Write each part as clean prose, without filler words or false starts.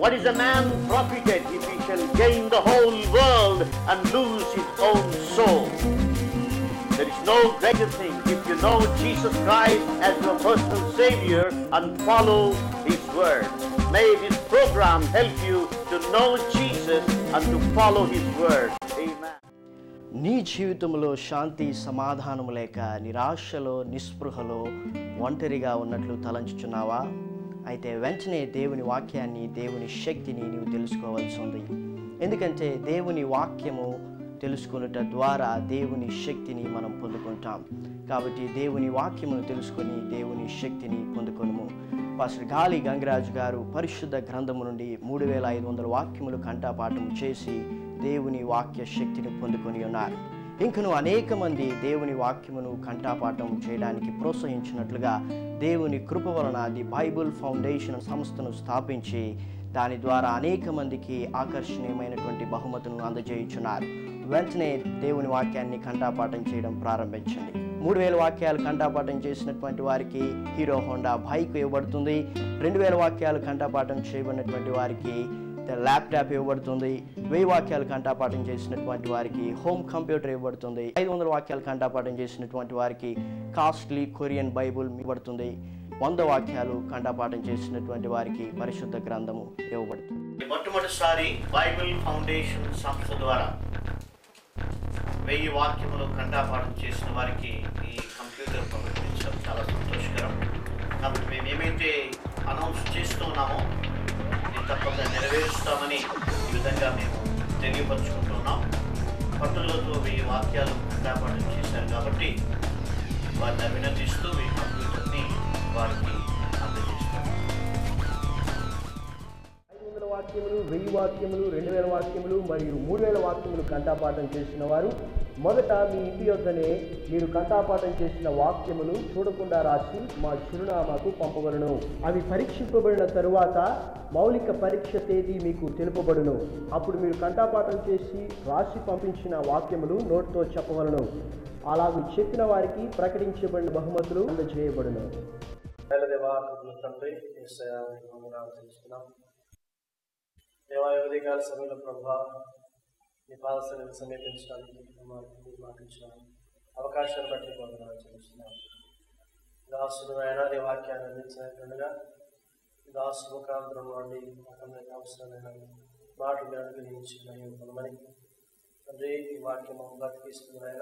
What is a man profited if he shall gain the whole world and lose his own soul? There is no greater thing if you know Jesus Christ as your personal Savior and follow His word. May this program help you to know Jesus and to follow His word. Amen. నీ జీవితంలో శాంతి సమాధానము లేక నిరాశలో నిస్పృహలో ఒంటరిగా ఉన్నట్లు తలంచుచున్నావా? అయితే వెంటనే దేవుని వాక్యాన్ని, దేవుని శక్తిని నీవు తెలుసుకోవాల్సి ఉంది. ఎందుకంటే దేవుని వాక్యము తెలుసుకొనుట ద్వారా దేవుని శక్తిని మనం పొందుకుంటాం. కాబట్టి దేవుని వాక్యమును తెలుసుకొని దేవుని శక్తిని పొందుకొనుము. పాస్టర్ గాలి గంగరాజు గారు పరిశుద్ధ గ్రంథము నుండి 3500 వాక్యములు కంఠపాఠము చేసి దేవుని వాక్య శక్తిని పొందుకొని ఉన్నారు. ఇంకను అనేక మంది దేవుని వాక్యమును కంఠపాఠం చేయడానికి ప్రోత్సహించినట్లుగా దేవుని కృప వలన ది బైబుల్ ఫౌండేషన్ సంస్థను స్థాపించి దాని ద్వారా అనేక మందికి ఆకర్షణీయమైనటువంటి బహుమతులను అందజేయుచున్నారు. వెంటనే దేవుని వాక్యాన్ని కంఠపాఠం చేయడం ప్రారంభించండి. 3000 వాక్యాలు కంఠపాఠం చేసినటువంటి వారికి హీరో హోండా బైక్ ఇవ్వబడుతుంది. 2000 వాక్యాలు కంఠపాఠం చేయబడినటువంటి వారికి ల్యాప్టాప్ ఇవ్వబడుతుంది. 1000 వాక్యాలు కంఠపాఠం చేసినటువంటి వారికి హోమ్ కంప్యూటర్ ఇవ్వబడుతుంది. 500 వాక్యాలు కంఠపాఠం చేసినటువంటి వారికి కాస్ట్లీ కొరియన్ బైబుల్ ఇవ్వబడుతుంది. 100 వాక్యాలు కంఠపాఠం చేసినటువంటి వారికి పరిశుద్ధ గ్రంథము ఇవ్వబడుతుంది. మొట్టమొదటిసారి బైబిల్ ఫౌండేషన్ సంస్థ ద్వారా 1000 వాక్యములు కంఠపాఠం చేసిన వారికి ఈ కంప్యూటర్ పంపించడం చాలా సంతోషకరం. కాబట్టి మేము ఏమైతే అనౌన్స్ చేస్తున్నామో ఇది తప్పక నెరవేరుస్తామని ఈ విధంగా మేము తెలియపరుచుకుంటున్నాం. పట్టులతో 1000 వాక్యాలు కంఠపాఠం చేశారు కాబట్టి వారిని అభినందిస్తూ ఈ కంప్యూటర్ని వారికి అందజేస్తాం. 500 వాక్యములు, 1000 వాక్యములు, 2000 వాక్యములు మరియు 3000 వాక్యములు కంఠపాఠం చేసిన వారు మొదట మీ ఇంటి యొద్దనే మీరు కంఠపాఠం చేసిన వాక్యములు చూడకుండా రాసి మా చిరునామాకు పంపవలను. అవి పరీక్షింపబడిన తరువాత మౌలిక పరీక్ష తేదీ మీకు తెలుపబడును. అప్పుడు మీరు కంఠపాఠం చేసి రాసి పంపించిన వాక్యములు నోటితో చెప్పవలను. అలాగూ చెప్పిన వారికి ప్రకటించబడిన బహుమతులు అందజేయబడును. ఉదయకాల సమయంలో ప్రభా నీ పాదసన్నిధిని సమీపించడానికి మాకు ఇచ్చిన అవకాశాన్ని బట్టి వందనాలు చెల్లిస్తున్నాను. దాసుడు అయినా నీ వాక్యాన్ని అందించినట్లుగా దాసు ముఖాంతరం నుండి మాకు అవసరమైన మాటలు అనుగ్రహించి పొందమని తండ్రి ఈ వాక్యం బ్రతికిస్తుంది ఆయన.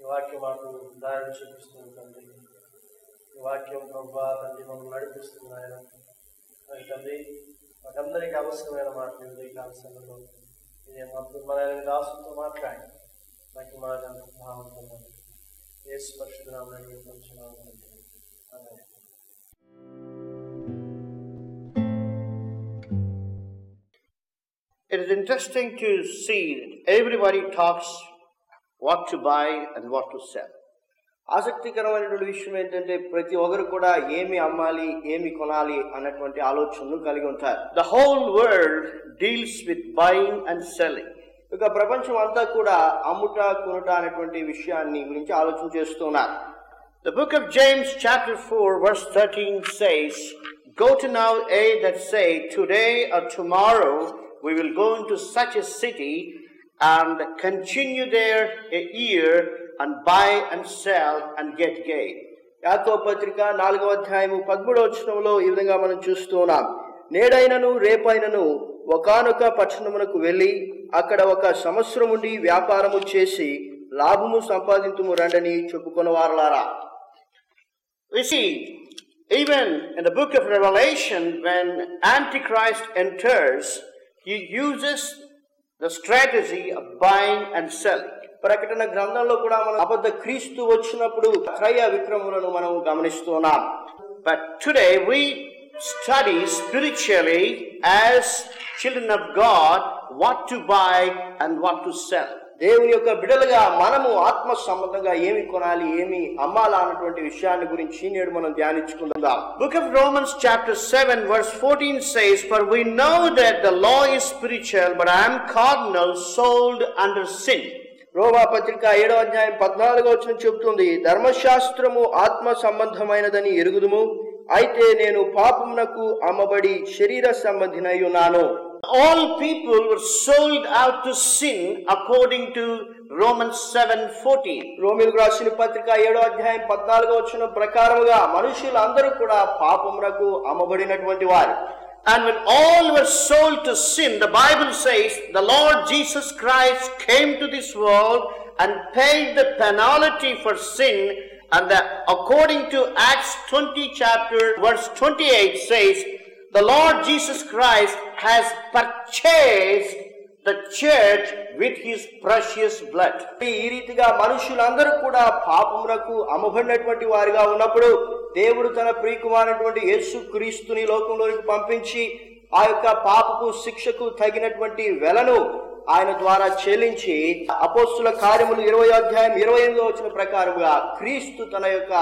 ఈ వాక్యం మాకు దారిని చూపిస్తుంది తండ్రి. ఈ వాక్యం ప్రభా తండ్రి మమ్మల్ని నడిపిస్తుంది ఆయన. తండ్రి మాకందరికీ అవసరమైన మాటలు ఈ కాల సమయంలో మన దాసుతో మాట్లాడి నాకు మాట భావం పొందాలి. యేసు పరిశుద్ధ నామములో కొంచెం It is interesting to see that everybody talks what to buy and what to sell. ఆసక్తికరమైనటువంటి విషయం ఏంటంటే ప్రతి ఒక్కరు కూడా ఏమి అమ్మాలి, ఏమి కొనాలి అన్నటువంటి ఆలోచనలు కలిగి ఉంటారు. The whole world deals with buying and selling. ఇక ప్రపంచం అంతా కూడా అమ్ముట కొనుట అనేటువంటి విషయాన్ని గురించి ఆలోచన చేస్తున్నారు. The book of James chapter 4 verse 13 says, "Go to now that say, today or tomorrow we will go into such a city and continue there a year and buy and sell and get gain." యాకోబు పత్రిక 4వ అధ్యాయము 13వ వచనంలో ఈ విధంగా మనం చూస్తూ ఉన్నాం. నేడైనను రేపైనను ఒకానొక పట్టణమునకు వెళ్ళి అక్కడ 1 సంవత్సరం ఉండి వ్యాపారము చేసి లాభము సంపాదింతుము రండని చెప్పుకున్న వారలారా. We see even in the book of Revelation, when Antichrist enters, he uses the strategy of buying and selling. ప్రకటన గ్రంథంలో కూడా మనం అబద్ధ క్రీస్తు వచ్చినప్పుడు క్రయ విక్రములను మనం గమనిస్తున్నాం. But today we study spiritually as children of God what to buy and what to sell. దేవుని యొక్క బిడ్డలుగా మనము ఆత్మ సంబంధంగా ఏమి కొనాలి, ఏమి అమ్మాలా అన్నటువంటి విషయాన్ని గురించి నేడు మనం ధ్యానించుకుందాం. Book of Romans chapter 7 verse 14 says, "For we know that the law is spiritual, but I am carnal, sold under sin." రోమా పత్రిక 7వ అధ్యాయం 14వ వచనం చెబుతుంది, ధర్మశాస్త్రము ఆత్మ సంబంధమైనదని ఎరుగుదుము, అయితే నేను పాపమునకు అమ్మబడి శరీర సంబంధినై ఉన్నాను. All people were sold out to sin according to Romans 7:14. రోమీయులకు రాసిన పత్రిక 7వ అధ్యాయం 14వ వచనం ప్రకారముగా మనుషులందరూ కూడా పాపమునకు అమ్మబడినటువంటి వారు. And when all were sold to sin, the Bible says the Lord Jesus Christ came to this world and paid the penalty for sin. And according to Acts 20 chapter verse 28 says, the Lord Jesus Christ has purchased the church with his precious blood. ఈ రీతిగా మనుషులందరూ కూడా పాపమునకు అమ్మబడినటువంటి వారిగా ఉన్నప్పుడు దేవుడు తన ప్రియకుమారుడైనటువంటి యేసుక్రీస్తుని లోకంలోనికి పంపించి ఆ యొక్క పాపపు శిక్షకు తగినటువంటి వెలను ఆయన ద్వారా చెల్లించి అపోస్తుల కార్యములు 20వ అధ్యాయం 28వ వచనం ప్రకారముగా క్రీస్తు తన యొక్క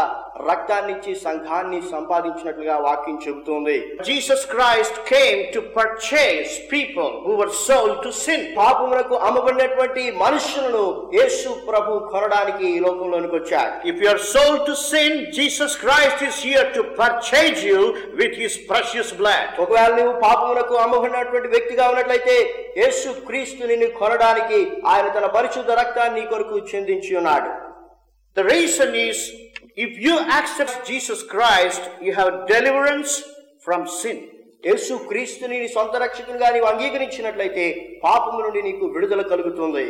రక్తాన్ని ఇచ్చి సంఘాన్ని సంపాదించినట్లుగా వాక్యం చెబుతోంది. Jesus Christ came to purchase people who were sold to sin. పాపమునకు అమ్మబడినటువంటి మనుషులను యేసు ప్రభు కొనడానికి ఈ లోకంలోనికి వచ్చాడు. If you are sold to sin, Jesus Christ is here to purchase you with his precious blood. ఒకవేళ నువ్వు పాపమునకు అమ్మబడినటువంటి వ్యక్తిగా ఉన్నట్లయితే యేసు క్రీస్తుని కొనడానికి ఆయన తన పరిశుద్ధ రక్తాన్ని కొరకు చెందించి ఉన్నాడు. The reason is, if you accept Jesus Christ, you have deliverance from sin. యేసు క్రీస్తుని నీ సొంత రక్షకునిగా నీవు అంగీకరించినట్లయితే పాపము నుండి నీకు విడుదల కలుగుతుంది.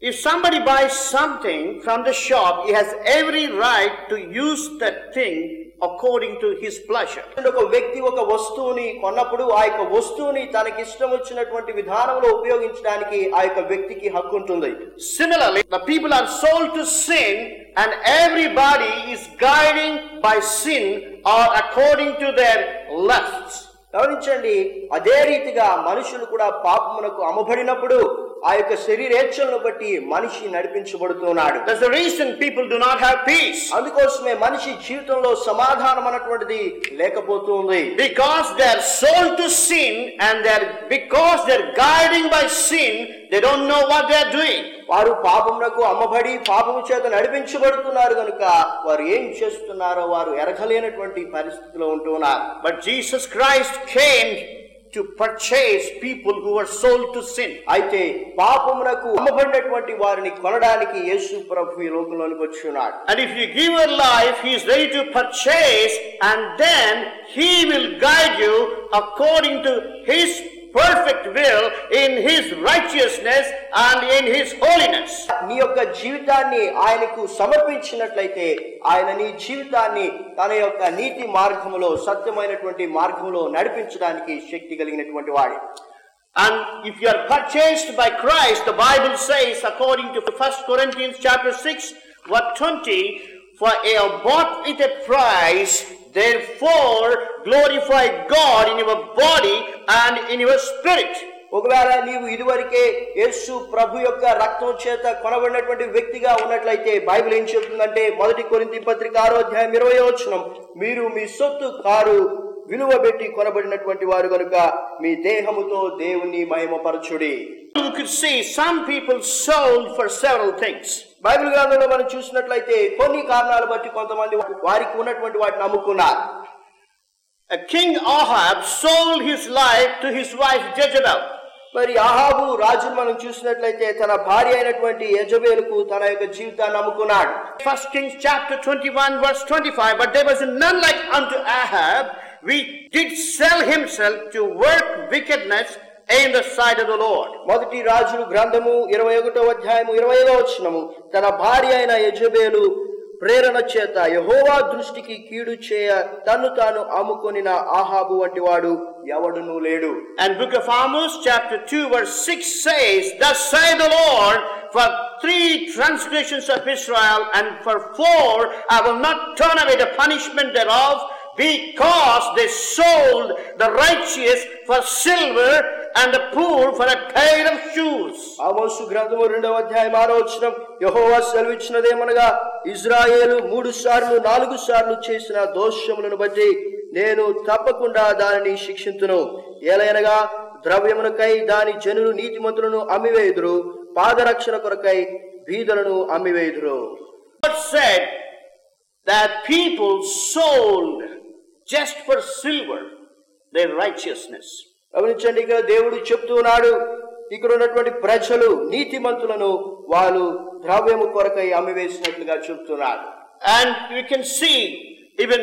If somebody buys something from the shop, he has every right to use that thing according to his pleasure. ఒక వ్యక్తి ఒక వస్తువుని కొన్నప్పుడు ఆ యొక్క వస్తువుని తనకి ఇష్టం వచ్చినటువంటి విధానంలో ఉపయోగించడానికి ఆ యొక్క వ్యక్తికి హక్కు ఉంటుంది. Similarly, the people are sold to sin and everybody is guiding by sin or according to their lusts. గమనించండి, అదే రీతిగా మనుషులు కూడా పాపమునకు అమ్మబడినప్పుడు ఆ యొక్క శరీరేచ్ఛలను బట్టి మనిషి నడిపించబడుతున్నాడు. That's the reason people do not have peace. అందుకోసమే మనిషి జీవితంలో సమాధానం అన్నటువంటిది లేకపోతుంది. Because they are sold to sin and because they're guiding by sin, they don't know what they are doing. వారు పాపమునకు అమ్మబడి పాపము చేత నడిపించబడుతున్నారు కనుక వారు ఏం చేస్తున్నారో వారు ఎరగలేనటువంటి పరిస్థితిలో ఉంటున్నారు. But Jesus Christ came to purchase people who were sold to sin. అయితే పాపమునకు అమ్మబడినటువంటి వారిని కొనడానికి యేసు ప్రభు ఈ లోకంలోనికి వచ్చి ఉన్నాడు. And if you give your life, he is ready to purchase, and then he will guide you according to his perfect will in his righteousness and in his holiness. నీ యొక్క జీవితాన్ని ఆయనకు సమర్పించినట్లయితే ఆయన నీ జీవితాన్ని తన యొక్క నీతి మార్గములో సత్యమైనటువంటి మార్గములో నడిపించడానికి శక్తి కలిగినటువంటి వాడు. And if you are purchased by Christ, the Bible says according to 1 Corinthians chapter 6 verse 20, for you are bought with a price, therefore glorify God in your body and in your spirit. ఒకవేళ నీవు ఇదివరకే యేసు ప్రభు యొక్క రక్తం చేత కొనబడినటువంటి వ్యక్తిగా ఉన్నట్లయితే Bible ఏం చెబుతుందంటే 1 కొరింథీ పత్రిక 6వ అధ్యాయం 20వ వచనం, మీరు మీ సొత్తు కారు విలువ పెట్టి కొనబడినటువంటి వారు కనుక మీ దేహముతో దేవుని మహిమపరచుడి. You could see some people sold for several things. Bible గ్రంథంలో మనం చూసినట్లయితే కొన్ని కారణాలు బట్టి కొంతమంది వారికి ఉన్నటువంటి వాటిని అమ్ముకున్నారు. King Ahab sold his life to his wife Jezebel. మరి ఆహాబు రాజును మనం చూసినట్లయితే తన భార్య అయినటువంటి యెజబెలుకు తన యొక్క జీవితాన్ని అమ్ముకున్నాడు. 1 Kings chapter 21 verse 25, but there was none like unto Ahab, which did sell himself to work wickedness in the sight of the Lord. మొదటి రాజుల గ్రంథము 21వ అధ్యాయము 25వ వచనము, తన భార్య అయిన యెజబెలు ప్రేరణ చేత యెహోవా దృష్టికి కీడు చేయ తన్ను తాను అమ్ముకొనిన ఆహాబు వంటి వాడు ఎవడునూ లేడు. And book of Amos chapter 2 verse 6 says, thus saith the Lord, for 3 transgressions of Israel, and for 4 I will not turn away the punishment thereof, because they sold the righteous for silver and the poor for a pair of shoes. ఆమోసు గ్రంథము 2వ అధ్యాయం 6వ వచనం, యెహోవా సెలవిచ్చినదేమనగా ఇశ్రాయేలు 3 సార్లు 4 సార్లు చేసిన దోషములను బట్టి నేను తప్పకుండా దానిని శిక్షింతును. ఏలయనగా ద్రవ్యమునకై దాని జనులు నీతిమంతులను అమ్మివేయుదురు, పాదరక్షణ కొరకై బీదలను అమ్మివేయుదురు. God said that people sold just for silver their righteousness. గమనించండి, ఇక్కడ దేవుడు చెప్తున్నాడు, ఇక్కడ ఉన్నటువంటి ప్రజలు నీతిమంతులను వాళ్ళు ద్రవ్యము కొరకై అమ్మివేసినట్లుగా చెప్తున్నారు. And you can see even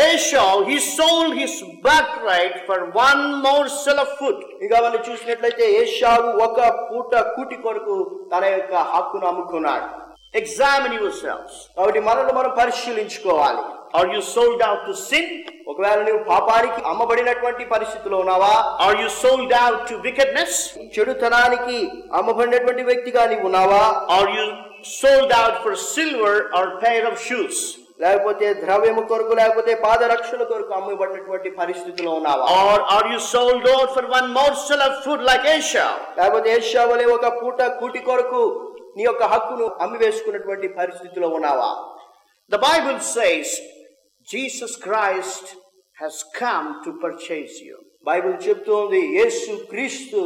Esau, he sold his birthright for one morsel of food. ఇక మనం చూసినట్లయితే ఏశావు ఒక పూట కూటి కొరకు తన యొక్క హక్కును అమ్ముకున్నాడు. Examine yourselves. కాబట్టి మనం పరిశీలించుకోవాలి. Are you sold out to sin? ఒకవేళ నువ్వు పాపానికి అమ్మబడినటువంటి పరిస్థితిలో ఉన్నావా? Are you sold out to wickedness? చెడుతనానికి అమ్మబడినటువంటి వ్యక్తిగా నీవు ఉన్నావా? Are you sold out for silver or pair of shoes? లేకపోతే ద్రవ్యము కొరకు లేకపోతే పాదరక్షణ కొరకు అమ్మబడినటువంటి పరిస్థితిలో ఉన్నావా? Or are you sold out for one morsel of food like Esau? లేకపోతే ఏశావు వలె ఒక పూట కూటి కొరకు నీ యొక్క హక్కును అమ్మివేసుకున్నటువంటి పరిస్థితిలో ఉన్నావా? The Bible says Jesus Christ has come to purchase you. Bible చెప్తోంది యేసు క్రీస్తు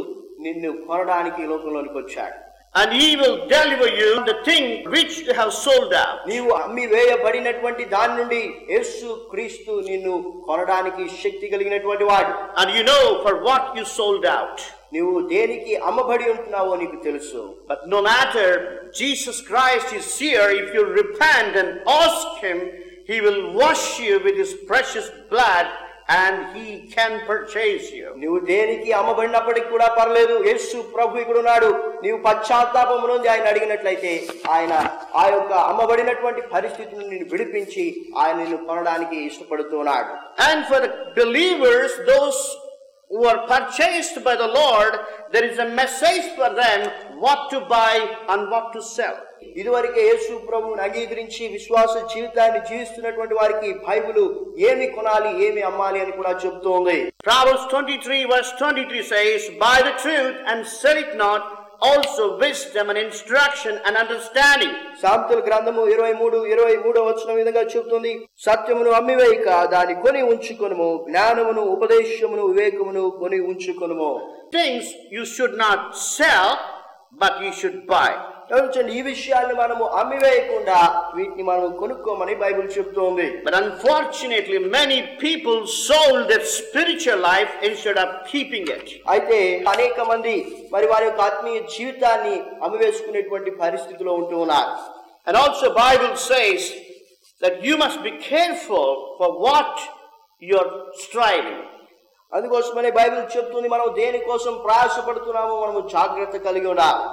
నిన్ను కొనడానికి ఈ లోకంలోనికి వచ్చాడు. And he will deliver you the thing which you have sold out. నీవు అమ్మి వేయబడినటువంటి దాని నుండి యేసు క్రీస్తు నిన్ను కొనడానికి శక్తి కలిగినటువంటి వాడు. And you know for what you sold out. నీవు దేనికి అమ్మబడి ఉంటున్నావో నీకు తెలుసు. But no matter, Jesus Christ is here. If you repent and ask him, he will wash you with his precious blood and he can purchase you. నీవు దేనికి అమ్మబడినప్పటికి కూడా పర్లేదు, యేసు ప్రభు ఇక్కడ ఉన్నాడు. నీవు పశ్చాత్తాపం నుండి ఆయన అడిగినట్లయితే ఆయన ఆ యొక్క అమ్మబడినటువంటి పరిస్థితిని నిన్ను విడిపించి ఆయన నిన్ను కొనడానికి ఇష్టపడుతున్నాడు. And for the believers, those who are purchased by the Lord, there is a message for them what to buy and what to sell. ఇదివరకే యేసు ప్రభువుని అంగీకరించి విశ్వాస జీవితాన్ని జీవిస్తున్నటువంటి వారికి బైబిల్ ఏమి కొనాలి ఏమి అమ్మాలి అని కూడా చెప్తోంది. Proverbs 23 verse 23 says, "Buy the truth and sell it not, also wisdom and instruction and understanding." సామెతల గ్రంథము 23:23 వచనం విధంగా చెప్తుంది, సత్యమును అమ్మివేయక దాన్ని కొని ఉంచుకొనుము, జ్ఞానమును ఉపదేశమును వివేకమును కొని ఉంచుకొనుము. Things you should not sell, but you should buy. ఈ విషయాన్ని మనము అమ్మివేయకుండా వీటిని మనం కొనుక్కోమని బైబిల్ చెప్తోంది. But unfortunately many people sold their spiritual life instead of keeping it. అయితే అనేక మంది మరి వారి యొక్క ఆత్మీయ జీవితాన్ని అమ్మివేసుకునేటువంటి పరిస్థితిలో ఉంటూ ఉన్నారు. And also Bible says that you must be careful for what you are striving. అందుకోసమనే బైబిల్ చెప్తుంది మనం దేనికోసం ప్రయాసపడుతున్నామో మనము జాగ్రత్త కలిగి ఉండాలి.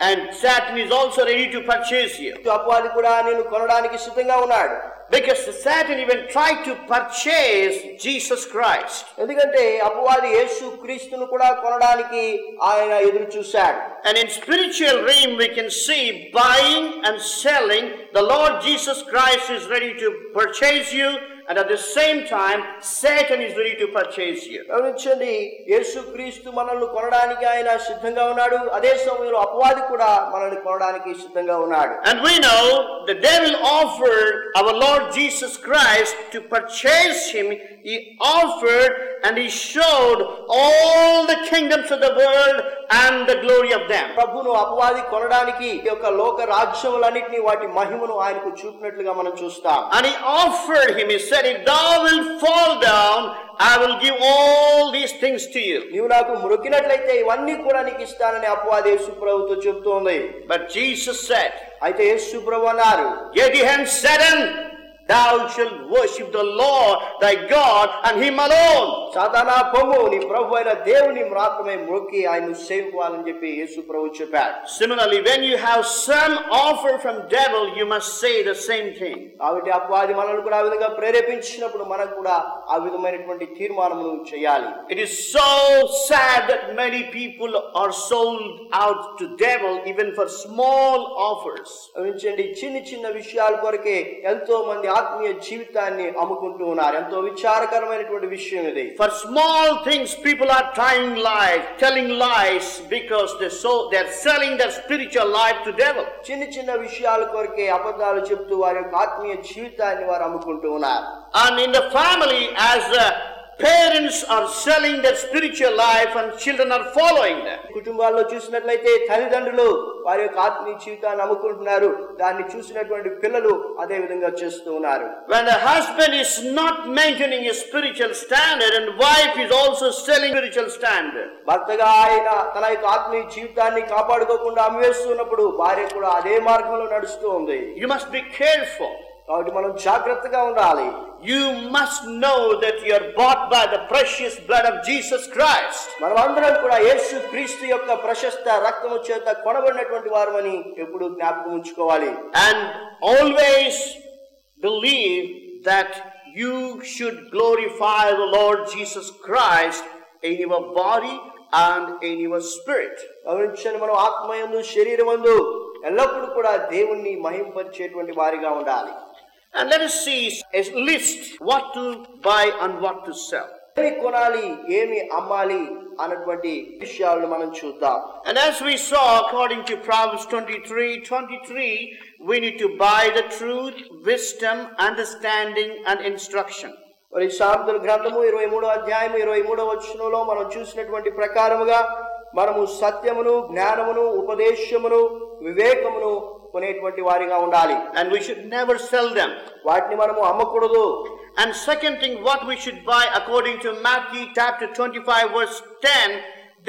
And Satan is also ready to purchase you. అపవాది కూడా నిన్ను కొనడానికి సిద్ధంగా ఉన్నాడు. Because Satan even tried to purchase Jesus Christ. ఎందుకంటే అపవాది యేసు క్రీస్తును కూడా కొనడానికి ఆయన ఎదురు చూశాడు. And in spiritual realm we can see buying and selling. The Lord Jesus Christ is ready to purchase you, and at the same time Satan is ready to purchase you. గమనించండి, యేసు క్రీస్తు మనల్ని కొనడానికి ఆయన సిద్ధంగా ఉన్నాడు. అదే సమయంలో అపవాది కూడా మనల్ని కొనడానికి సిద్ధంగా ఉన్నాడు. And we know the devil offered our Lord Jesus Christ to purchase him. He offered and he showed all the kingdoms of the world and the glory of them. ప్రభువును అపవాది కొనడానికి ఈ యొక్క లోక రాజ్యములన్నిటిని వాటి మహిమను ఆయనకు చూపినట్లుగా మనం చూస్తాం. And he offered him, he said, "If thou wilt fall down, I will give all these things to you." నీవు నాకు మొక్కినట్లయితే ఇవన్నీ కూడా నీకు ఇస్తానని అపవాది యేసు ప్రభువుతో చెప్తోంది. But Jesus said, అయితే యేసు ప్రభు అన్నారు, "Get thee hence, Satan, thou shalt worship the Lord thy God and him alone." సాతానా పొమ్ము, నీ ప్రభు అయిన దేవుని మాత్రమే మొక్కి ఆయన్ను సేవించాలని చెప్పి యేసు ప్రభు చెప్పాడు. Similarly, when you have some offer from devil, you must say the same thing. కాబట్టి అపవాది మనల్ని కూడా ఆ విధంగా ప్రేరేపించినప్పుడు మనం కూడా ఆ విధమైనటువంటి తీర్మానమును చేయాలి. It is so sad that many people are sold out to devil even for small offers. గమనించండి, చిన్న విషయాల కొరకే ఎంతో మంది ఆత్మీయ జీవితాన్ని అమ్ముకుంటూ ఉన్నారు. ఎంతో విచారకరమైనటువంటి విషయం ఇది. For small things people are telling lies because they are selling their spiritual life to devil. చిన్న విషయాల కొరకే అబద్ధాలు చెప్తూ వారి యొక్క ఆత్మీయ జీవితాన్ని వారు అమ్ముకుంటూ ఉన్నారు. And in the family, as parents are selling their spiritual life and children are following them. కుటుంబాల్లో చూసినట్లయితే తల్లిదండ్రులు వారి యొక్క ఆత్మీయ జీవితాన్ని అమ్ముకుంటున్నారు. దాన్ని చూసినటువంటి పిల్లలు అదే విధంగా చేస్తూ ఉన్నారు. When the husband is not maintaining his spiritual standard and wife is also selling spiritual standard. భర్తగా ఆయన తన యొక్క ఆత్మీయ జీవితాన్ని కాపాడుకోకుండా అమ్మివేస్తున్నప్పుడు భార్య కూడా అదే మార్గంలో నడుస్తూ ఉంది. You must be careful. కాబట్టి మనం జాగ్రత్తగా ఉండాలి. You must know that you are bought by the precious blood of Jesus Christ. మనమందరం కూడా యేసు క్రీస్తు యొక్క ప్రశస్త రక్తము చేత కొనబడినటువంటి వారమని ఎప్పుడు జ్ఞాపకం ఉంచుకోవాలి. And always believe that you should glorify the Lord Jesus Christ in your body and in your spirit. గమనించండి, మనం ఆత్మయందు శరీరమందు ఎల్లప్పుడూ కూడా దేవుణ్ణి మహింపరిచేటువంటి వారిగా ఉండాలి. And let us see a list what to buy and what to sell. ఏమి కొనాలి, ఏమి అమ్మాలి అన్నటువంటి విషయాలను మనం చూద్దాం. And as we saw, according to Proverbs 23:23, we need to buy the truth, wisdom, understanding, and instruction. మరి సామెతల గ్రంథము 23వ అధ్యాయము 23వ వచనంలో మనం చూసినటువంటి ప్రకారముగా మనము సత్యమును, జ్ఞానమును, ఉపదేశమును, వివేకమును కొనేటువంటి వారిగా ఉండాలి. And we should never sell them. వాటిని మనము అమ్మకూడదు. And second thing, what we should buy, according to Matthew chapter 25 verse 10,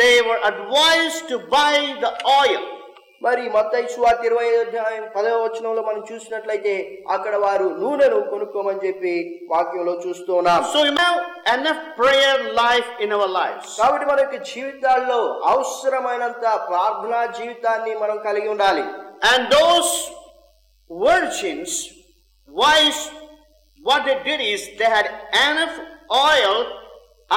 they were advised to buy the oil. మరి మత్తయి సువార్త 25వ అధ్యాయం 10వ వచనంలో మనం చూసినట్లయితే అక్కడ వారు నూనెను కొనుక్కోమని చెప్పి వాక్యంలో చూస్తూ ఉన్నాం. So you have enough prayer life in our lives. కాబట్టి మన యొక్క జీవితాల్లో అవసరమైనంత ప్రార్థనా జీవితాన్ని మనం కలిగి ఉండాలి. And those virgins, wise, what they did is they had enough oil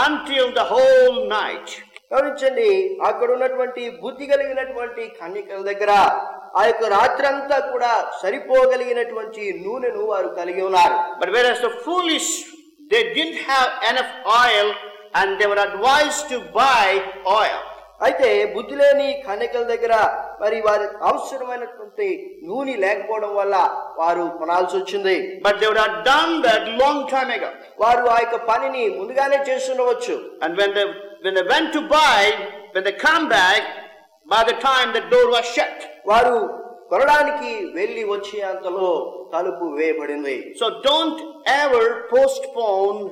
until the whole night. గమనించండి, అక్కడ ఉన్నటువంటి బుద్ధి కలిగినటువంటి కన్యకల దగ్గర ఆ యొక్క రాత్రంతా కూడా సరిపోగలిగినటువంటి నూనెను వారు కలిగి ఉన్నారు. But whereas the foolish, they didn't have enough oil and they were advised to buy oil. అయితే బుద్ధి లేని కన్యకల దగ్గర మరి వారి అవసరమైనటువంటి నూనె లేకపోవడం వల్ల వారు కొనాల్సి వచ్చింది. But they would have done that long time ago. వారు ఆ యొక్క పనిని ముందుగానే చేస్తుండవచ్చు. And when they went to buy, when they come back, by the time the door was shut. వారు కొనడానికి వెళ్ళి వచ్చే అంతలో తలుపు వేయబడింది. So don't ever postpone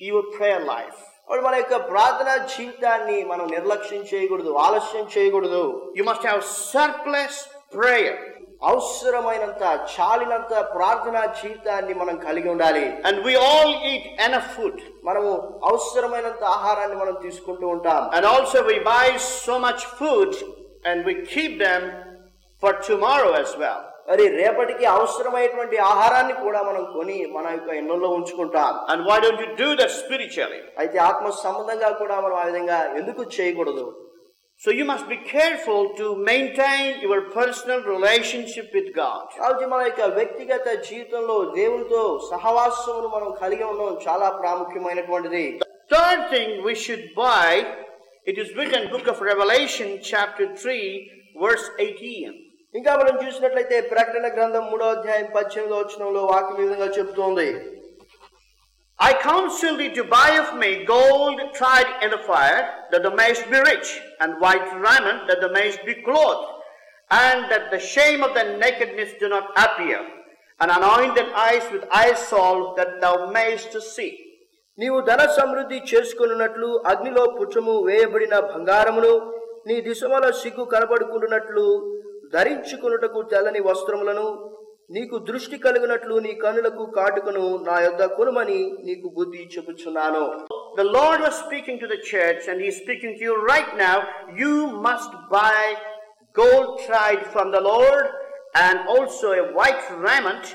your prayer life. మన యొక్క ప్రార్థనా జీవితాన్ని మనం నిర్లక్ష్యం చేయకూడదు, ఆలస్యం చేయకూడదు. You must have surplus prayer. అవసరమైనంత చాలినంత ప్రార్థనా జీవితాన్ని మనం కలిగి ఉండాలి. And we all eat enough food. మనము అవసరమైనంత ఆహారాన్ని మనం తీసుకుంటూ ఉంటాం. And also we buy so much food and we keep them for tomorrow as well. మరి రేపటికి అవసరమైనటువంటి ఆహారాన్ని కూడా మనం కొని మన యొక్క ఎన్నెల్లో ఉంచుకుంటాం. And why don't you do that spiritually? అయితే ఆత్మ సంబంధంగా కూడా మనం ఆ విధంగా ఎందుకు చేయకూడదు? So you must be careful to maintain your personal relationship with God. కాబట్టి మన యొక్క వ్యక్తిగత జీవితంలో దేవునితో సహవాసమును మనం కలిగి ఉండడం చాలా ప్రాముఖ్యమైనటువంటిది. Third thing we should buy, it is written in book of Revelation chapter 3 verse 18. ఇంకా మనం చూసినట్లయితే ప్రకటన గ్రంథం 3వ అధ్యాయం 18వ వచనంలో వాక్యం ఈ విధంగా చెప్తోంది. I counsel thee to buy of me gold tried in the fire, that thou mayest be rich, and white raiment, that thou mayest be clothed, and that the shame of thy nakedness do not appear, and anoint thine eyes with eye salve, that thou mayest see. నీవు ధన సమృద్ధి చేసుకొనున్నట్లు అగ్నిలో పుచ్చము వేయబడిన బంగారమును, నీ దిశముల సిగ్గు కనబడుకున్నట్లు ధరించుకొనుటకు తెల్లని వస్త్రములను, నీకు దృష్టి కలుగునట్లు నీ కన్నులకు కాటుకను నా యొద్ద కొనుమని నీకు బుద్ధి చెప్పుచున్నాను. The Lord was speaking to the church, and He is speaking to you right now. You must buy gold tried from the Lord, and also a white raiment,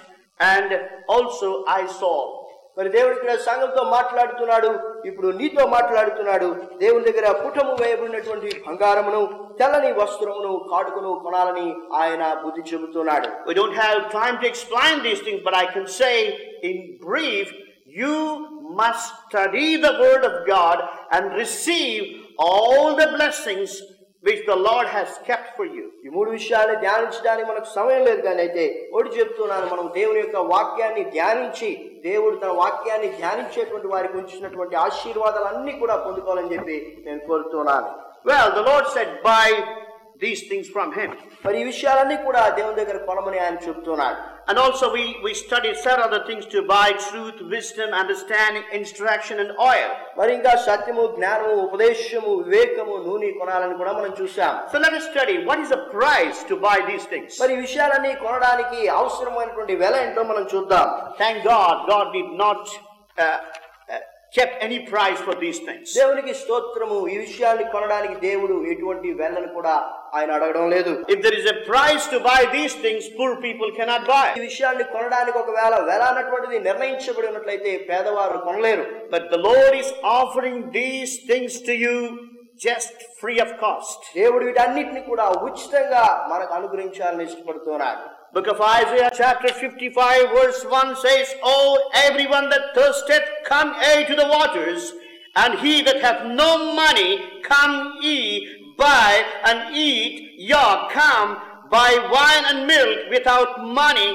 and also eye salve. మరి దేవుడు ఇక్కడ సంఘంతో మాట్లాడుతున్నాడు, ఇప్పుడు నీతో మాట్లాడుతున్నాడు. దేవుని దగ్గర పుటము వేయబడినటువంటి బంగారమును, తెల్లని వస్త్రమును, కాటుకను కొనాలని ఆయన బుద్ధి చెబుతున్నాడు. We don't have time to explain these things, but I can say in brief, you must study the word of God and receive all the blessings which the Lord has kept for you. ఈ మూడు విషయాలు ధ్యానించడానికి మనకు సమయం లేదు, కానీ అయితే ఒకటి చెప్తున్నాను, మనం దేవుని యొక్క వాక్యాన్ని ధ్యానించి దేవుడు తన వాక్యాన్ని ధ్యానించేటువంటి వారికి ఉంచినటువంటి ఆశీర్వాదాలన్నీ కూడా పొందుకోవాలని చెప్పి నేను కోరుతున్నాను. Well, the Lord said, buy these things from him. మరి ఈ విషయాలన్నీ కూడా దేవుని దగ్గర కొనమని ఆయన చెప్తున్నాడు. And also we studied several other things to buy: truth, wisdom, understanding, instruction, and oil. మరి ఇంకా సత్యము, జ్ఞానము, ఉపదేశము, వివేకము, నూనె కొనాలని కూడా మనం చూసాం. So let us study what is the price to buy these things. మరి ఈ విషయాలన్నీ కొనడానికి అవసరమైనటువంటి వెల ఏంటో మనం చూద్దాం. Thank God did not kept any price for these things. దేవునికి స్తోత్రము. ఈ విషయాన్ని కొనడానికి దేవుడు ఎటువంటి వెలను కూడా ఆయన అడగడం లేదు. If there is a price to buy these things, poor people cannot buy. ఈ విషయాన్ని కొనడానికి ఒకవేళ వెల అన్నటువంటిది నిర్ణయించబడి ఉన్నట్లయితే పేదవారు కొనలేరు. But the Lord is offering these things to you just free of cost. దేవుడు వీటన్నిటిని కూడా ఉచితంగా మనకు అనుగ్రహించాలని ఇష్టపడుతున్నాడు. Book of Isaiah chapter 55 verse 1 says, "Oh, everyone that thirsteth, come ye to the waters, and he that hath no money, come ye, buy and eat. Yea, come, buy wine and milk without money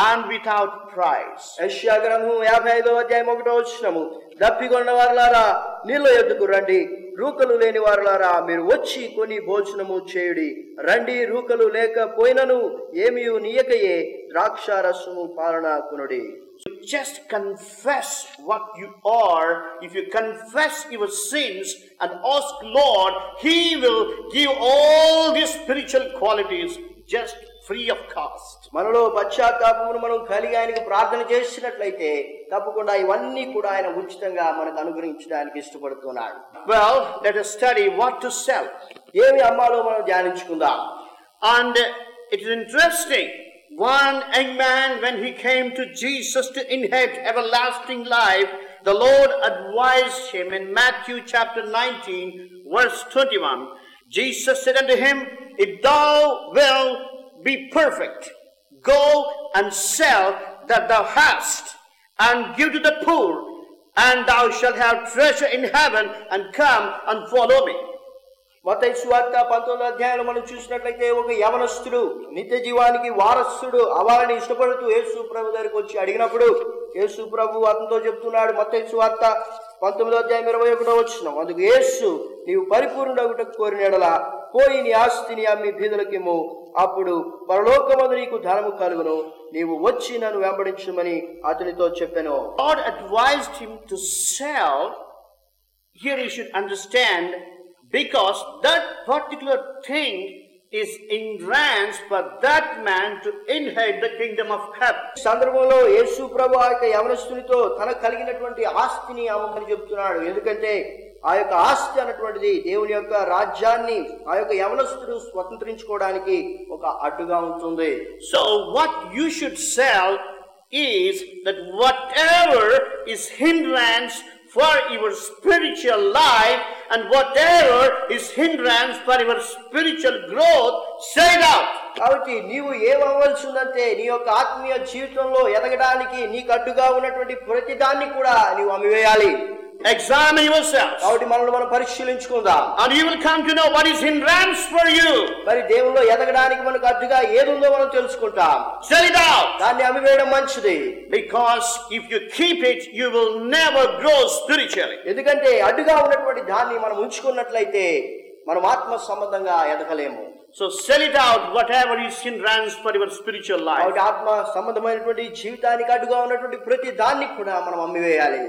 and without price." యెషయా గ్రంథం 55వ అధ్యాయం 1వ వచనము, దప్పికొన్న వారులారా నీళ్ళ యొద్దకు రండి, రూకలు లేని వారులారా మీరు వచ్చి కొని భోజనము చేయుడి. రండి, రూకలు లేకపోయినను ఏమియు నీయకయే ద్రాక్షారసము పాలన కొనుడి. Just confess what you are. If you confess your sins and ask Lord, He will give all these spiritual qualities just free of cost. మనలో పశ్చాత్తాపమును మనం కలిగి ఆయనకు ప్రార్థన చేసినట్లయితే తప్పకుండా ఇవన్నీ కూడా ఆయన ఉచితంగా మనకు అనుగ్రహించడానికి ఇష్టపడుతున్నాడు. Well, let us study what to sell. ఏమి అమ్మాలో మనం ధ్యానించుకుందాం. And it is interesting. One young man, when he came to Jesus to inherit everlasting life, the Lord advised him in Matthew chapter 19 verse 21. Jesus said unto him, "If thou wilt be perfect, go and sell that thou hast, and give to the poor, and thou shalt have treasure in heaven, and come and follow me." మత్తయి సువార్త 19వ అధ్యాయంలో మనం చూసినట్లయితే ఒక యవనస్తుడు నిత్య జీవానికి వారసుడు అవ్వాలని ఇష్టపడుతూ యేసు ప్రభు దగ్గరికి వచ్చి అడిగినప్పుడు యేసు ప్రభు అతనితో చెప్తున్నాడు, మత్తయి సువార్త 19వ అధ్యాయం 21వ వచనం, అందుకు యేసు, నీవు పరిపూర్ణుడగుటకు కోరిన యెడల పోయి నీ ఆస్తిని అమ్మి బీదలకిమ్ము, అప్పుడు పరలోకమందు నీకు ధనము కలుగును, నీవు వచ్చి నన్ను వెంబడించమని అతనితో చెప్పెను. God advised him to sell. Here you should understand, because that particular thing is hindrance for that man to inherit the kingdom of heaven. సందర్భంలో యేసు ప్రభు ఆ యొక్క యవనస్తునితో తనకు కలిగినటువంటి ఆస్తిని అమ్మమని చెప్తున్నాడు. ఎందుకంటే ఆ యొక్క ఆస్తి అన్నటువంటిది దేవుని యొక్క రాజ్యాన్ని ఆ యొక్క యవనస్తుడు స్వతంత్రించుకోవడానికి ఒక అడ్డుగా ఉంటుంది. So what you should sell is that whatever is hindrance for your spiritual life and whatever is hindrance for your spiritual growth, sell it out. కాబట్టి నీవు ఏమవ్వాల్సి ఉందంటే నీ యొక్క ఆత్మీయ జీవితంలో ఎదగడానికి నీకు అడ్డుగా ఉన్నటువంటి ప్రతి దాన్ని కూడా నీవు అమ్మివేయాలి. Examine yourself. కాబట్టి మనల్ని మనం పరిశీలించుకుందాం. And you will come to know what is hindrance for you. మరి దేవునిలో ఎదగడానికి మనకు అడ్డుగా ఏది ఉందో మనం తెలుసుకుంటాం. Sell it out. దాన్ని అమ్మివేయడం మంచిది. Because if you keep it, you will never grow spiritually. ఎందుకంటే అడ్డుగా ఉన్నటువంటి దాన్ని మనం ఉంచుకున్నట్లయితే మనం ఆత్మ సంబంధంగా ఎదగలేము. So sell it out, whatever is hindrance for your spiritual life. కాబట్టి ఆత్మ సంబంధమైనటువంటి జీవితానికి అడ్డుగా ఉన్నటువంటి ప్రతి దాన్ని కూడా మనం అమ్మివేయాలి.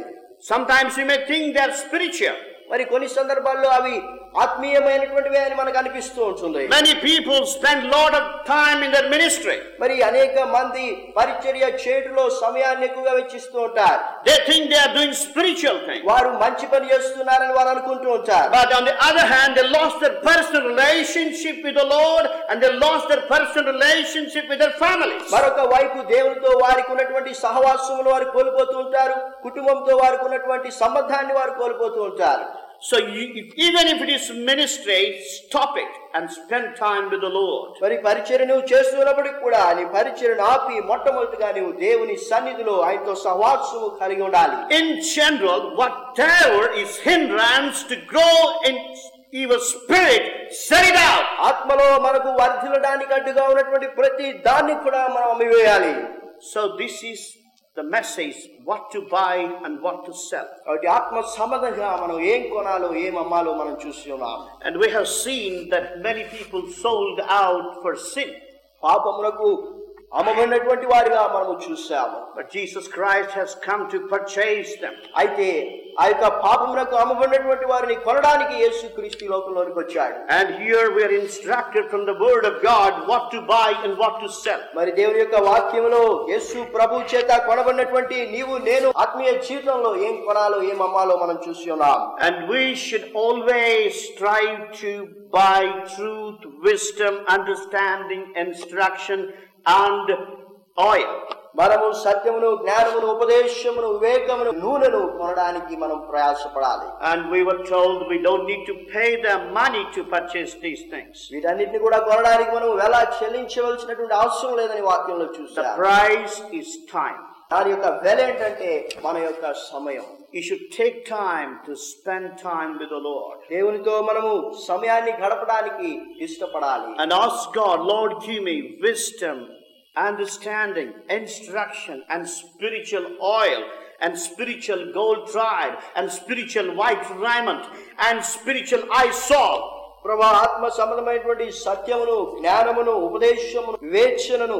Sometimes you may think they are spiritual. మరి కొన్ని సందర్భాల్లో అవి ఆత్మీయమైనటువంటివి అని మనకు అనిపిస్తూ ఉంటుంది. Many people spend lot of time in their ministry. మరి అనేక మంది పరిచర్య చేటులో సమయాన్ని ఎక్కువగా వెచ్చిస్తూ ఉంటారు. They think they are doing spiritual things. వారు మంచి పని చేస్తున్నారని వారు అనుకుంటూ ఉంటారు. But on the other hand, they lost their personal relationship with the Lord, and they lost their personal relationship with their families. మరొక వైపు దేవునితో వారికి ఉన్నటువంటి సహవాసమును వారు కోల్పోతూ ఉంటారు. కుటుంబంతో వారికి ఉన్నటువంటి సంబంధాన్ని వారు కోల్పోతూ ఉంటారు. So even if it is ministry, stop it and spend time with the Lord. మరి పరిచర్య నువ్వు చేస్తున్నప్పటికీ కూడా నీ పరిచర్యను ఆపి మొట్టమొదటిగా నీవు దేవుని సన్నిధిలో ఆయనతో సహవాసము కలిగి ఉండాలి. In general, whatever is hindrance to grow in evil spirit, set it out. ఆత్మలో మనకు వర్ధిల్లడానికి అడ్డుగా ఉన్నటువంటి ప్రతి దాన్ని కూడా మనం అమ్మివేయాలి. So this is the message, what to buy and what to sell. కాబట్టి ఆత్మ సంబంధంగా మనం ఏం కొనాలో ఏం అమ్మాలో మనం చూసి ఉన్నాం. And we have seen that many people sold out for sin. పాపమునకు అమ్మబడినటువంటి వారిగా మనము చూసాము. But Jesus Christ has come to purchase them. అయితే ఆ యొక్క పాపమునకు అమ్మబడినటువంటి వారిని కొనడానికి యేసుక్రీస్తు లోకంలోనికి వచ్చాడు. And here we are instructed from the word of God what to buy and what to sell. మరి దేవుని యొక్క వాక్యములో యేసు ప్రభు చేత కొనబడినటువంటి నీవు నేను ఆత్మీయ జీవితంలో ఏం కొనాలో ఏం అమ్మాలో మనం చూసి ఉన్నాం. And we should always strive to buy truth, wisdom, understanding, instruction and oil. మనము సత్యమును, జ్ఞానమును, ఉపదేశమును, వివేకమును, నూనెను కొనడానికి మనం ప్రయాసపడాలి. And we were told we don't need to pay them money to purchase these things. వీటన్నిటిని కూడా కొనడానికి మనం ఎలా చెల్లించవలసినటువంటి అవసరం లేదని వాక్యంలో చూసాం. The price is time. దాని యొక్క వెల ఏంటంటే మన యొక్క సమయం. You should take time to spend time with the Lord. దేవునితో మనము సమయాన్ని గడపడానికి ఇష్టపడాలి. And ask God, Lord, give me wisdom, understanding, instruction, and spiritual oil, and spiritual gold tried, and spiritual white raiment, and spiritual eye salve. ప్రభా, ఆత్మ సంబంధమైనటువంటి సత్యమును, జ్ఞానమును, ఉపదేశమును, వివేచనను,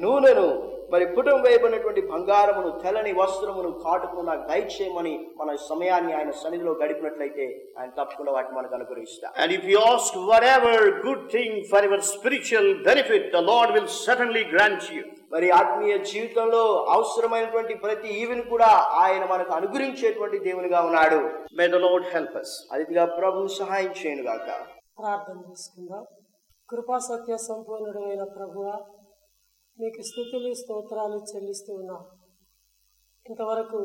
నూనెను, మరి పుటం వేయబడినటువంటి బంగారమును, తెల్లని వస్త్రమును, కాటుకును నాకు దయచేయమని మన సమయాన్ని ఆయన సన్నిధిలో గడిపినట్లయితే ఆయన తప్పకుండా వాటిని మనకు అనుగ్రహిస్తాడు. And if you ask whatever good thing for your spiritual benefit, the Lord will certainly grant you. మరి ఆత్మీయ జీవితంలో అవసరమైనటువంటి ప్రతి ఈవిని కూడా ఆయన మనకు అనుగ్రహించేటువంటి దేవునిగా ఉన్నాడు. May the Lord help us. అదిగా ప్రభు సహాయం చేయను గాక. ప్రార్థన చేసుకుందాం. కృపా సత్య సంపూర్ణుడైన ప్రభువా, మీకు స్తుతులు స్తోత్రాలు చెల్లిస్తూ ఉన్నాం. ఇంతవరకు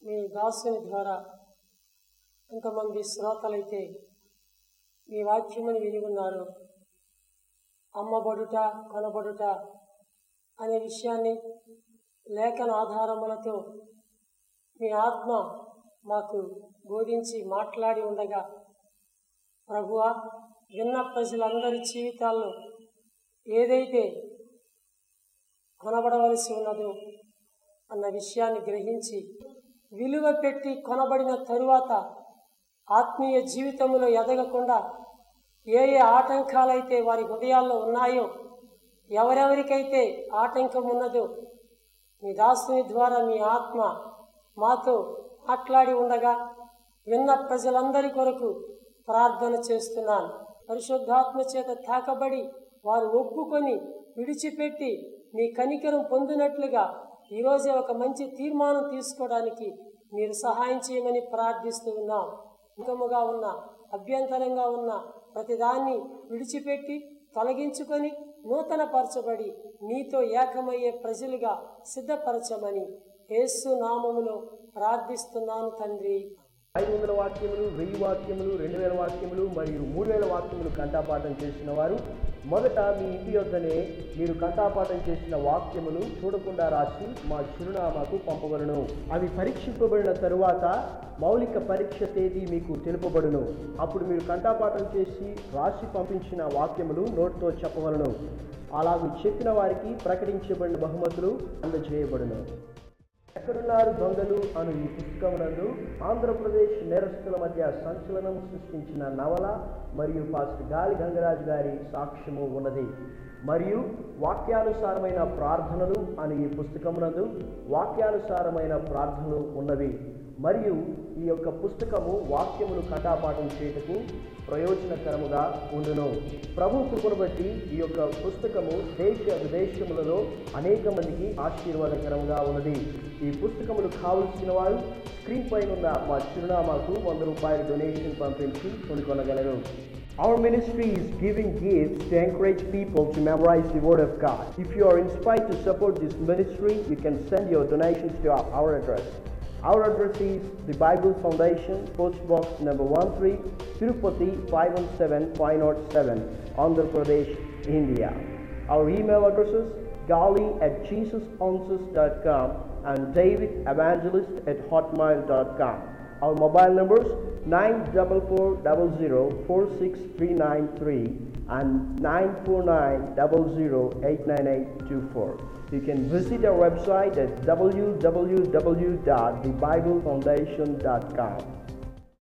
మీ దాసుని ద్వారా ఎంతమంది శ్రోతలైతే మీ వాక్యముని విని ఉన్నారు. అమ్మబడుట, కొనబడుట అనే విషయాన్ని లేఖన ఆధారములతో మీ ఆత్మ మాకు బోధించి మాట్లాడి ఉండగా ప్రభువా, విన్న ప్రజలందరి జీవితాల్లో ఏదైతే కొనబడవలసి ఉన్నదో అన్న విషయాన్ని గ్రహించి విలువ పెట్టి కొనబడిన తరువాత ఆత్మీయ జీవితంలో ఎదగకుండా ఏ ఏ ఆటంకాలైతే వారి హృదయాల్లో ఉన్నాయో, ఎవరెవరికైతే ఆటంకం ఉన్నదో మీ దాసుని ద్వారా మీ ఆత్మ మాతో మాట్లాడి ఉండగా విన్న ప్రజలందరి కొరకు ప్రార్థన చేస్తున్నాను. పరిశుద్ధాత్మ చేత తాకబడి వారు ఒప్పుకొని విడిచిపెట్టి మీ కనికరం పొందినట్లుగా ఈరోజే ఒక మంచి తీర్మానం తీసుకోవడానికి మీరు సహాయం చేయమని ప్రార్థిస్తూ ఉన్నాం. ముఖముగా ఉన్న, అభ్యంతరంగా ఉన్న ప్రతిదాన్ని విడిచిపెట్టి తొలగించుకొని నూతన పరచబడి నీతో ఏకమయ్యే ప్రజలుగా సిద్ధపరచమని యేసు నామములో ప్రార్థిస్తున్నాను తండ్రి. 500 వాక్యములు, 1000 వాక్యములు, 2000 వాక్యములు మరియు 3000 వాక్యములు కంఠాపాఠం చేసిన వారు మొదట మీ ఇంటి యొద్దనే మీరు కంఠాపాఠం చేసిన వాక్యములు చూడకుండా రాసి మా చిరునామాకు పంపవలను. అవి పరీక్షింపబడిన తరువాత మౌలిక పరీక్ష తేదీ మీకు తెలుపబడును. అప్పుడు మీరు కంఠాపాఠం చేసి రాసి పంపించిన వాక్యములు నోటితో చెప్పవలను. అలాగూ చెప్పిన వారికి ప్రకటించబడిన బహుమతులు అందజేయబడును. ఎక్కడున్నారు దొంగలు అను ఈ పుస్తకమునందు ఆంధ్రప్రదేశ్ నేరస్తుల మధ్య సంచలనం సృష్టించిన నవల మరియు పాస్టర్ గాలి గంగరాజు గారి సాక్ష్యము ఉన్నది. మరియు వాక్యానుసారమైన ప్రార్థనలు అను ఈ పుస్తకమునందు వాక్యానుసారమైన ప్రార్థనలు ఉన్నవి. మరియు ఈ యొక్క పుస్తకము వాక్యములు కంఠాపాఠం చేయుటకు ప్రయోజనకరముగా ఉండును. ప్రభు కృపను బట్టి ఈ యొక్క పుస్తకము దేశ విదేశములలో అనేక మందికి ఆశీర్వాదకరంగా ఉన్నది. ఈ పుస్తకములు కావలసిన వారు స్క్రీన్ పైన ఉన్న మా చిరునామాకు 100 రూపాయల డొనేషన్ పంపించి కొనుగొనగలరు. Our ministry is giving gifts to encourage people to memorize the Word of God. If you are inspired to support this ministry, you can send your donations to our address. Our address is the Bible Foundation, Post Box number 13, Tirupati 517507, Andhra Pradesh, India. Our email addresses gali@jesusanswers.com and davidevangelist@hotmail.com. Our mobile numbers 944004639 and 94900898824. You can visit our website at www.thebiblefoundation.com.